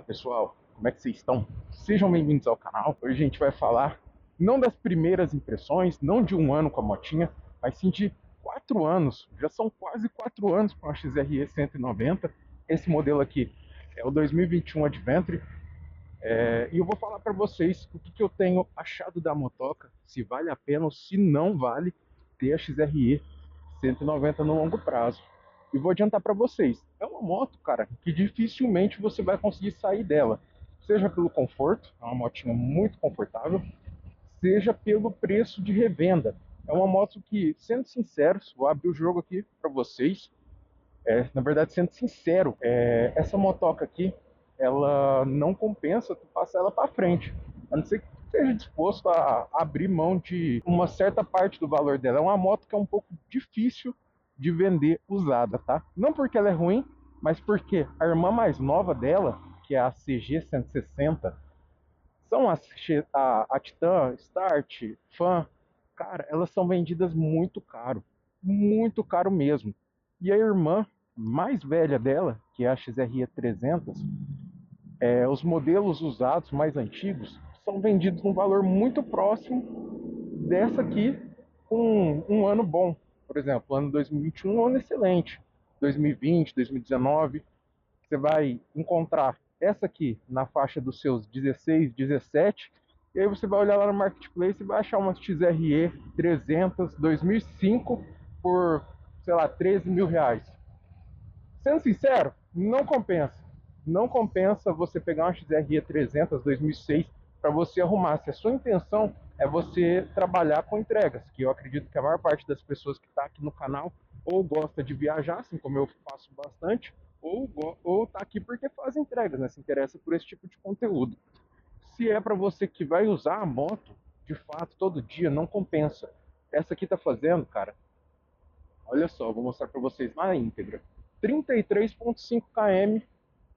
pessoal, como é que vocês estão? Sejam bem-vindos ao canal. Hoje a gente vai falar não das primeiras impressões, não de um ano com a motinha, mas sim de 4 anos. Já são quase 4 anos com a XRE 190. Esse modelo aqui é o 2021 Adventure. E eu vou falar para vocês o que eu tenho achado da motoca, se vale a pena ou se não vale ter a XRE 190 no longo prazo. E vou adiantar para vocês, é uma moto, cara, que dificilmente você vai conseguir sair dela. Seja pelo conforto, é uma motinha muito confortável, seja pelo preço de revenda. É uma moto que, sendo sinceros, vou abrir o jogo aqui para vocês. Na verdade, sendo sincero, essa motoca aqui, ela não compensa tu passar ela para frente. A não ser que tu esteja disposto a abrir mão de uma certa parte do valor dela. É uma moto que é um pouco difícil de vender usada, tá? Não porque ela é ruim, mas porque a irmã mais nova dela, que é a CG 160, são a Titan, Start, Fan, cara, elas são vendidas muito caro mesmo. E a irmã mais velha dela, que é a XRE 300, os modelos usados mais antigos são vendidos num valor muito próximo dessa aqui, com um ano bom. Por exemplo, ano 2021 é um ano excelente. 2020, 2019, você vai encontrar essa aqui na faixa dos seus 16, 17, e aí você vai olhar lá no Marketplace e vai achar uma XRE 300 2005 por, sei lá, 13 mil reais. Sendo sincero, não compensa. Não compensa você pegar uma XRE 300 2006 para você arrumar. Se a sua intenção é você trabalhar com entregas, que eu acredito que a maior parte das pessoas que está aqui no canal ou gosta de viajar, assim como eu faço bastante, ou está aqui porque faz entregas, né? Se interessa por esse tipo de conteúdo. Se é para você que vai usar a moto, de fato, todo dia, não compensa. Essa aqui está fazendo, cara, olha só, vou mostrar para vocês na íntegra. 33,5 km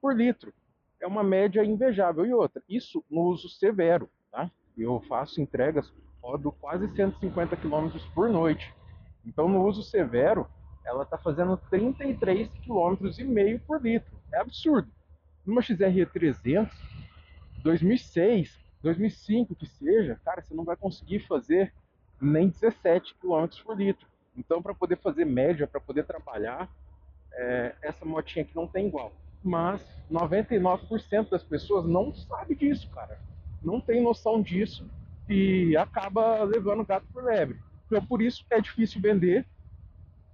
por litro. É uma média invejável. E outra, isso no uso severo, tá? Eu faço entregas, rodo quase 150 km por noite. Então, no uso severo, ela está fazendo 33,5 km por litro. É absurdo. Numa XR 300, 2006, 2005 que seja, cara, você não vai conseguir fazer nem 17 km por litro. Então, para poder fazer média, para poder trabalhar, essa motinha aqui não tem igual. Mas 99% das pessoas não sabe disso, cara. Não tem noção disso e acaba levando gato por lebre. Então, por isso que é difícil vender,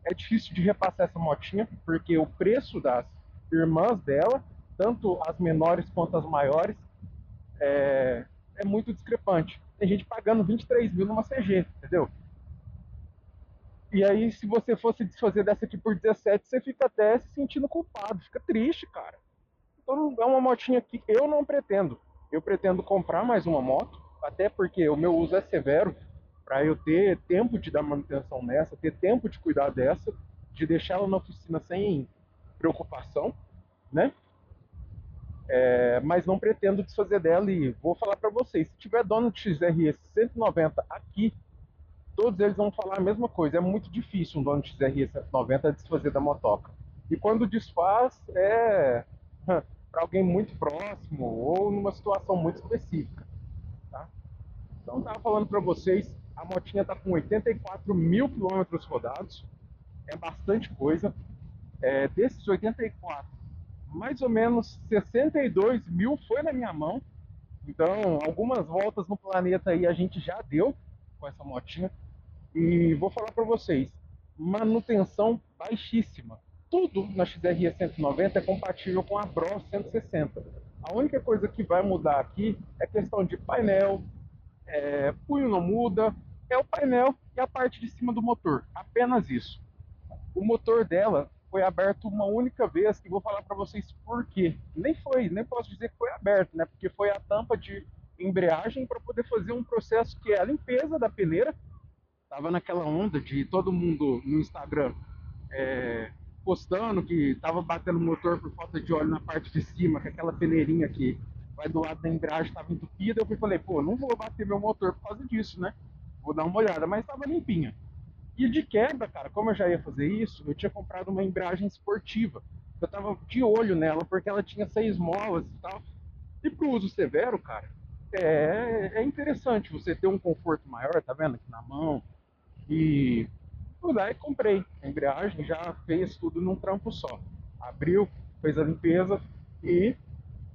é difícil de repassar essa motinha, porque o preço das irmãs dela, tanto as menores quanto as maiores, é muito discrepante. Tem gente pagando 23 mil numa CG, entendeu? E aí, se você fosse desfazer dessa aqui por 17, você fica até se sentindo culpado, fica triste, cara. Então é uma motinha que eu não pretendo. Eu pretendo comprar mais uma moto, até porque o meu uso é severo, para eu ter tempo de dar manutenção nessa, ter tempo de cuidar dessa, de deixar ela na oficina sem preocupação, né? Mas não pretendo desfazer dela e vou falar para vocês, se tiver dono de XRE 190 aqui, todos eles vão falar a mesma coisa. É muito difícil um dono de XRE 190 desfazer da motoca. E quando desfaz, é para alguém muito próximo ou numa situação muito específica. Tá? Então, estava falando para vocês, a motinha está com 84 mil quilômetros rodados. É bastante coisa. Desses 84, mais ou menos 62 mil foi na minha mão. Então, algumas voltas no planeta aí a gente já deu com essa motinha. E vou falar para vocês, manutenção baixíssima. Tudo na XRE 190 é compatível com a Bro 160. A única coisa que vai mudar aqui é questão de painel, punho não muda, é o painel e a parte de cima do motor, apenas isso. O motor dela foi aberto uma única vez e vou falar para vocês por quê. Nem posso dizer que foi aberto, né? Porque foi a tampa de embreagem para poder fazer um processo que é a limpeza da peneira. Tava naquela onda de todo mundo no Instagram postando que tava batendo o motor por falta de óleo na parte de cima, que aquela peneirinha que vai do lado da embreagem estava entupida. Eu falei, pô, não vou bater meu motor por causa disso, né? Vou dar uma olhada, mas estava limpinha. E de quebra, cara, como eu já ia fazer isso, eu tinha comprado uma embreagem esportiva. Eu tava de olho nela, porque ela tinha 6 molas e tal. E pro uso severo, cara, é interessante você ter um conforto maior, tá vendo aqui na mão. E fui lá e comprei a embreagem, já fez tudo num trampo só. Abriu, fez a limpeza e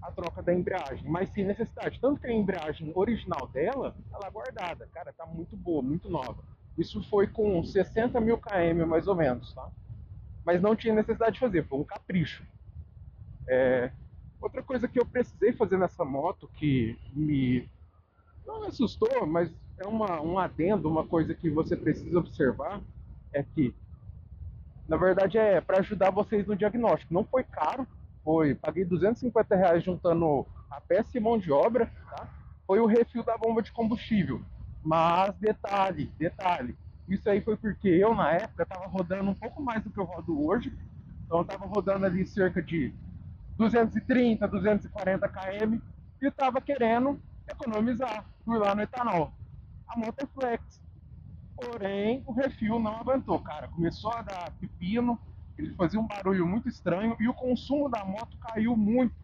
a troca da embreagem, mas sem necessidade. Tanto que a embreagem original dela, ela é guardada, cara, tá muito boa, muito nova. Isso foi com 60 mil km mais ou menos, tá? Mas não tinha necessidade de fazer, foi um capricho. Outra coisa que eu precisei fazer nessa moto que me não me assustou, mas é um adendo, uma coisa que você precisa observar é que, na verdade, é para ajudar vocês no diagnóstico. Não foi caro, paguei R$ 250 juntando a peça e mão de obra, tá? Foi o refil da bomba de combustível. Mas detalhe, isso aí foi porque eu na época estava rodando um pouco mais do que eu rodo hoje, então eu estava rodando ali cerca de 230, 240 km e estava querendo economizar, fui lá no etanol. A moto é flex, porém o refil não aguentou, cara. Começou a dar pepino, ele fazia um barulho muito estranho e o consumo da moto caiu muito.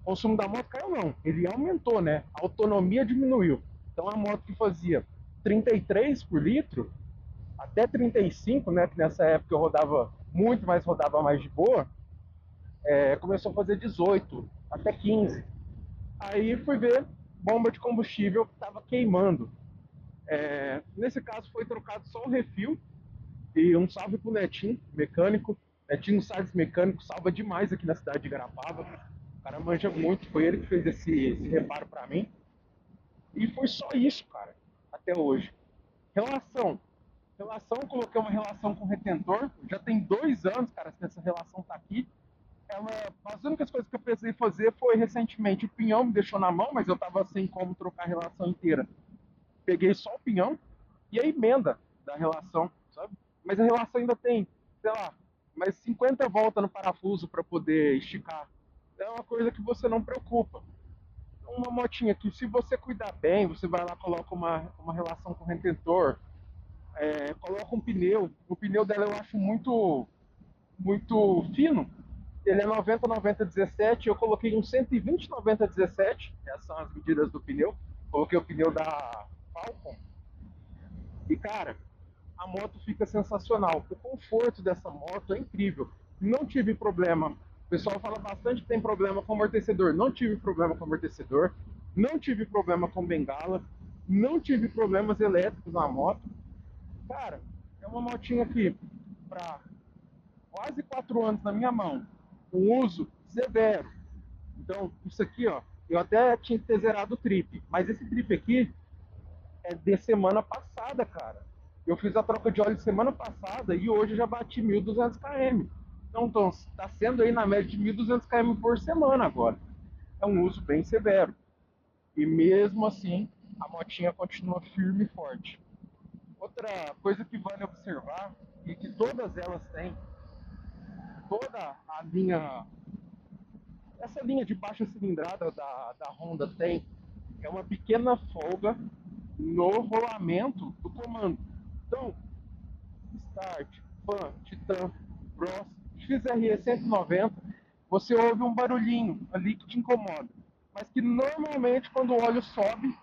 O consumo da moto caiu não, ele aumentou, né? A autonomia diminuiu. Então a moto que fazia 33 por litro, até 35, né? Que nessa época eu rodava muito, mas rodava mais de boa, começou a fazer 18, até 15. Aí fui ver bomba de combustível que estava queimando. Nesse caso foi trocado só o refil e um salve pro Netinho, mecânico. Netinho Salles Mecânico, salva demais aqui na cidade de Garapava. O cara manja muito, foi ele que fez esse reparo para mim. E foi só isso, cara, até hoje. Relação. Relação, coloquei uma relação com o retentor. Já tem 2 anos, cara, que essa relação tá aqui. As únicas coisas que eu precisei fazer foi recentemente o pinhão me deixou na mão, mas eu tava sem como trocar a relação inteira. Peguei só o pinhão e a emenda da relação, sabe? Mas a relação ainda tem, sei lá, mais 50 voltas no parafuso para poder esticar. É uma coisa que você não preocupa. Uma motinha que, se você cuidar bem, você vai lá, coloca uma relação com o retentor, coloca um pneu. O pneu dela eu acho muito fino. Ele é 90-90-17. Eu coloquei um 120-90-17. Essas são as medidas do pneu. Coloquei o pneu da Falcon. E, cara, a moto fica sensacional. O conforto dessa moto é incrível. Não tive problema. O pessoal fala bastante que tem problema com amortecedor. Não tive problema com amortecedor. Não tive problema com bengala. Não tive problemas elétricos na moto. Cara, é uma motinha que, para quase 4 anos na minha mão, um uso severo. Então, isso aqui, ó, eu até tinha que ter zerado o trip, mas esse trip aqui é de semana passada, cara. Eu fiz a troca de óleo semana passada e hoje já bati 1.200 km. Então, está sendo aí na média de 1.200 km por semana agora. É um uso bem severo. E mesmo assim, a motinha continua firme e forte. Outra coisa que vale observar, e que todas elas têm, toda a linha, essa linha de baixa cilindrada da Honda tem, é uma pequena folga no rolamento do comando. Então, Start, Pan, Titan, Bros, XRE 190, você ouve um barulhinho ali que te incomoda. Mas que normalmente quando o óleo sobe,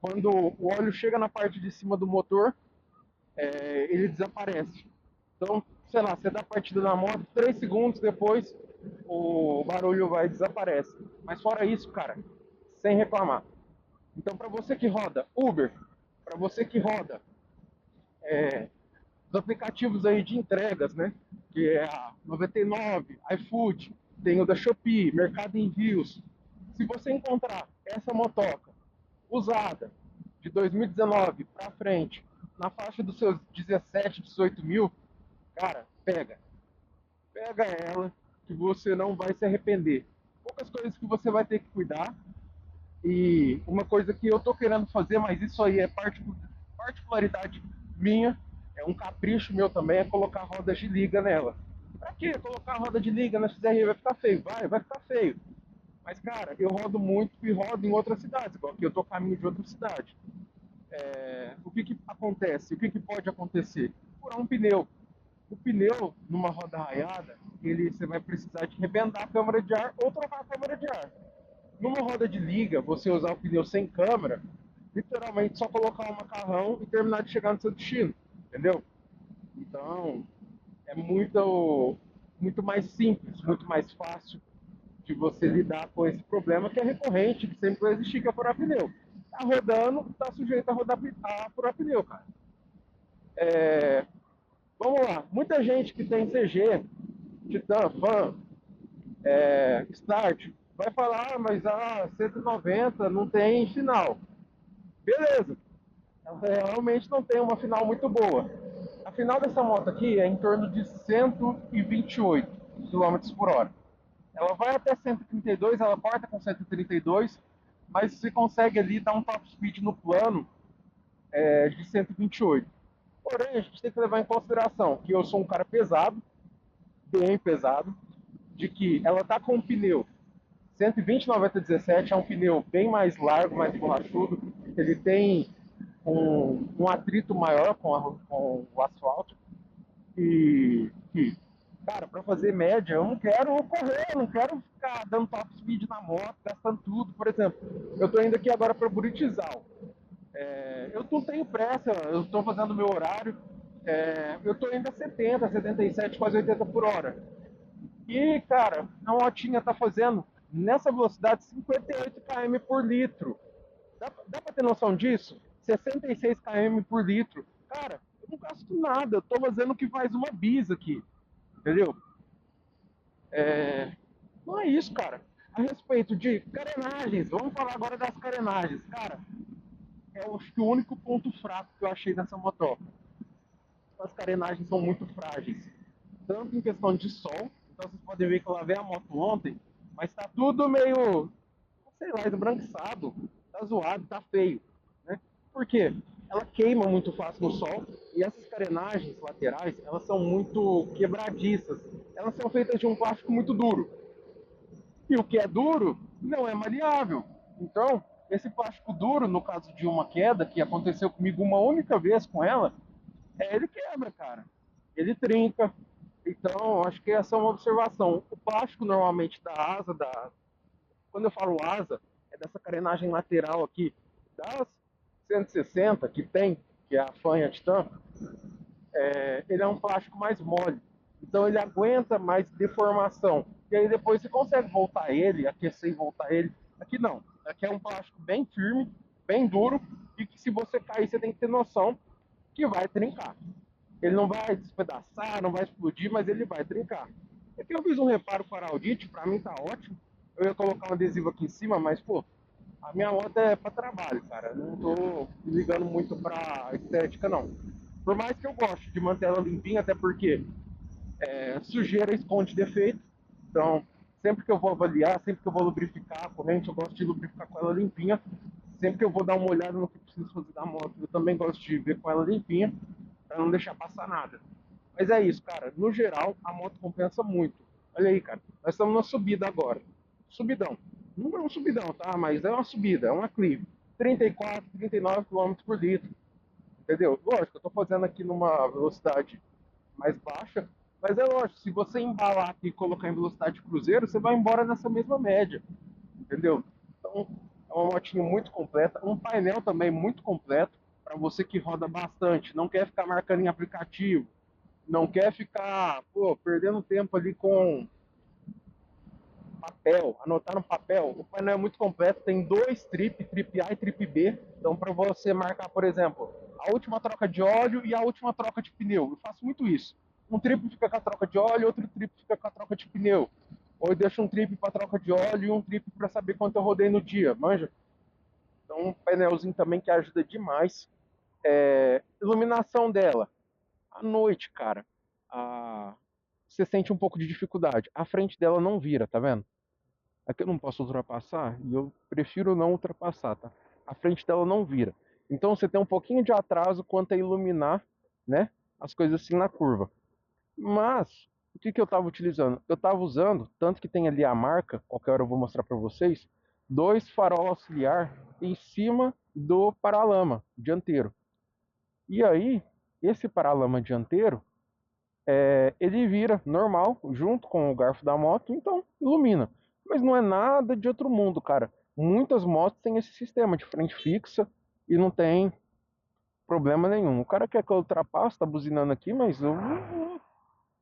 quando o óleo chega na parte de cima do motor, ele desaparece. Então, sei lá, você dá partida na moto, 3 segundos depois o barulho vai desaparece. Mas fora isso, cara, sem reclamar. Então, para você que roda Uber, para você que roda os aplicativos aí de entregas, né? Que é a 99, iFood, tem o da Shopee, Mercado Envios. Se você encontrar essa motoca usada de 2019 para frente, na faixa dos seus 17, 18 mil, cara, pega. Pega ela, que você não vai se arrepender. Poucas coisas que você vai ter que cuidar. E uma coisa que eu tô querendo fazer, mas isso aí é particularidade minha, é um capricho meu também, é colocar rodas de liga nela. Pra quê? Colocar roda de liga na XR vai ficar feio? Vai ficar feio. Mas, cara, eu rodo muito e rodo em outras cidades, igual aqui eu tô a caminho de outra cidade. O que acontece? O que pode acontecer? Furar um pneu. O pneu, numa roda raiada, você vai precisar de rebendar a câmara de ar ou trocar a câmara de ar. Numa roda de liga, você usar o pneu sem câmera, literalmente só colocar um macarrão e terminar de chegar no seu destino, entendeu? Então, é muito mais simples, muito mais fácil de você lidar com esse problema que é recorrente, que sempre vai existir, que é furar pneu. Tá rodando, tá sujeito a rodar a furar pneu, cara. É, vamos lá, muita gente que tem CG, Titan, Fan, Start, vai falar, ah, mas a 190 não tem final. Beleza, ela realmente não tem uma final muito boa. A final dessa moto aqui é em torno de 128 km por hora. Ela vai até 132, ela corta com 132, mas você consegue ali dar um top speed no plano de 128. Porém, a gente tem que levar em consideração que eu sou um cara pesado, bem pesado, de que ela tá com um pneu 120 9017, é um pneu bem mais largo, mais borrachudo, ele tem um atrito maior com o asfalto e cara, para fazer média, eu não quero correr, eu não quero ficar dando top speed na moto, gastando tudo. Por exemplo, eu tô indo aqui agora para Buritizal. Eu não tenho pressa, eu estou fazendo o meu horário. Eu estou indo a 70, 77, quase 80 por hora. E, cara, a motinha tá fazendo nessa velocidade 58 km por litro. Dá pra ter noção disso? 66 km por litro. Cara, eu não gasto nada, eu tô fazendo o que faz uma bis aqui, entendeu? Não é isso, cara. A respeito de carenagens, vamos falar agora das carenagens. Cara, é acho que o único ponto fraco que eu achei nessa moto. As carenagens são muito frágeis. Tanto em questão de sol, então vocês podem ver que eu lavei a moto ontem, mas tá tudo meio, sei lá, esbranquiçado, tá zoado, tá feio, né? Por quê? Ela queima muito fácil no sol e essas carenagens laterais, elas são muito quebradiças. Elas são feitas de um plástico muito duro. E o que é duro não é maleável. Então, esse plástico duro, no caso de uma queda, que aconteceu comigo uma única vez com ela, ele quebra, cara. Ele trinca. Então, acho que essa é uma observação. O plástico, normalmente, da asa, quando eu falo asa, é dessa carenagem lateral aqui, das 160 que tem, que é a fanha Titan, ele é um plástico mais mole. Então ele aguenta mais deformação. E aí depois você consegue voltar ele, aquecer e voltar ele. Aqui não. Aqui é um plástico bem firme, bem duro, e que se você cair, você tem que ter noção que vai trincar. Ele não vai despedaçar, não vai explodir, mas ele vai trincar. Aqui eu fiz um reparo com a Araldite, pra mim tá ótimo. Eu ia colocar um adesivo aqui em cima, mas pô, a minha moto é para trabalho, cara. Não tô ligando muito pra estética, não. Por mais que eu goste de manter ela limpinha, até porque sujeira esconde defeito. Então, sempre que eu vou avaliar, sempre que eu vou lubrificar a corrente, eu gosto de lubrificar com ela limpinha. Sempre que eu vou dar uma olhada no que preciso fazer da moto, eu também gosto de ver com ela limpinha, para não deixar passar nada. Mas é isso, cara. No geral, a moto compensa muito. Olha aí, cara. Nós estamos na subida agora. Subidão. Não é um subidão, tá? Mas é uma subida, é uma clive. 34, 39 km por litro. Entendeu? Lógico, eu tô fazendo aqui numa velocidade mais baixa, mas é lógico, se você embalar aqui e colocar em velocidade cruzeiro, você vai embora nessa mesma média. Entendeu? Então, é uma motinha muito completa, um painel também muito completo, para você que roda bastante, não quer ficar marcando em aplicativo, não quer ficar, pô, perdendo tempo ali com papel, anotar no papel. O painel é muito completo, tem dois trip A e trip B. Então, para você marcar, por exemplo, a última troca de óleo e a última troca de pneu. Eu faço muito isso. Um trip fica com a troca de óleo, outro trip fica com a troca de pneu. Ou eu deixo um trip para troca de óleo e um trip para saber quanto eu rodei no dia, manja? Então, um painelzinho também que ajuda demais. Iluminação dela. À noite, cara, você sente um pouco de dificuldade. A frente dela não vira, tá vendo? Aqui eu não posso ultrapassar e eu prefiro não ultrapassar, tá? A frente dela não vira. Então você tem um pouquinho de atraso quanto a iluminar, né? As coisas assim na curva. Mas o que eu estava utilizando? Eu estava usando, tanto que tem ali a marca, qualquer hora eu vou mostrar para vocês, dois farol auxiliar em cima do paralama dianteiro. E aí, esse paralama dianteiro, ele vira normal, junto com o garfo da moto, então ilumina. Mas não é nada de outro mundo, cara. Muitas motos têm esse sistema de frente fixa e não tem problema nenhum. O cara quer que eu ultrapasse, tá buzinando aqui, mas eu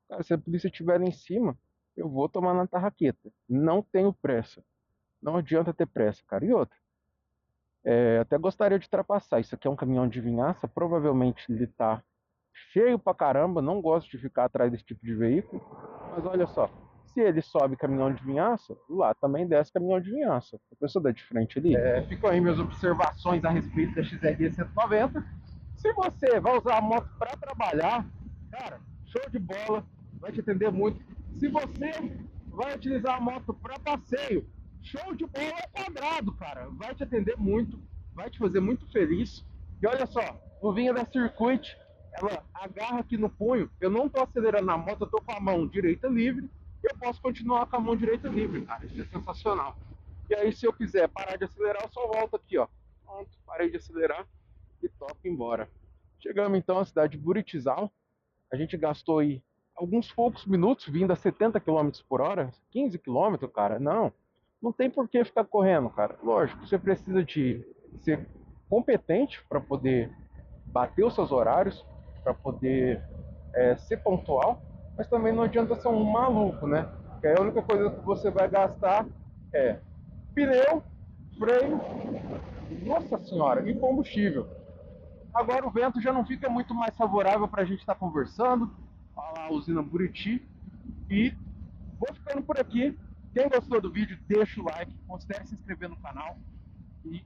cara, se a polícia estiver em cima, eu vou tomar na tarraqueta. Não tenho pressa. Não adianta ter pressa, cara. E outra, até gostaria de ultrapassar. Isso aqui é um caminhão de vinhaça, provavelmente ele tá cheio pra caramba, não gosto de ficar atrás desse tipo de veículo. Mas olha só, se ele sobe caminhão de vinhaça, lá também desce caminhão de vinhaça. A pessoa dá de frente ali. Ficam aí minhas observações a respeito da XRE 190. Se você vai usar a moto para trabalhar, cara, show de bola, vai te atender muito. Se você vai utilizar a moto para passeio, show de bola ao quadrado, cara. Vai te atender muito, vai te fazer muito feliz. E olha só, luvinha da Circuit, ela agarra aqui no punho. Eu não tô acelerando a moto, eu tô com a mão direita livre. E eu posso continuar com a mão direita livre, cara. Isso é sensacional. E aí, se eu quiser parar de acelerar, eu só volto aqui, ó. Pronto, parei de acelerar e toco embora. Chegamos então à cidade de Buritizal. A gente gastou aí alguns poucos minutos vindo a 70 quilômetros por hora, 15 quilômetros, cara. Não tem por que ficar correndo, cara. Lógico, você precisa de ser competente para poder bater os seus horários, para poder ser pontual, mas também não adianta ser um maluco, né? Porque a única coisa que você vai gastar é pneu, freio, nossa senhora, e combustível. Agora o vento já não fica muito mais favorável para a gente estar conversando. Olha lá a usina Buriti. E vou ficando por aqui. Quem gostou do vídeo, deixa o like, considere se inscrever no canal. E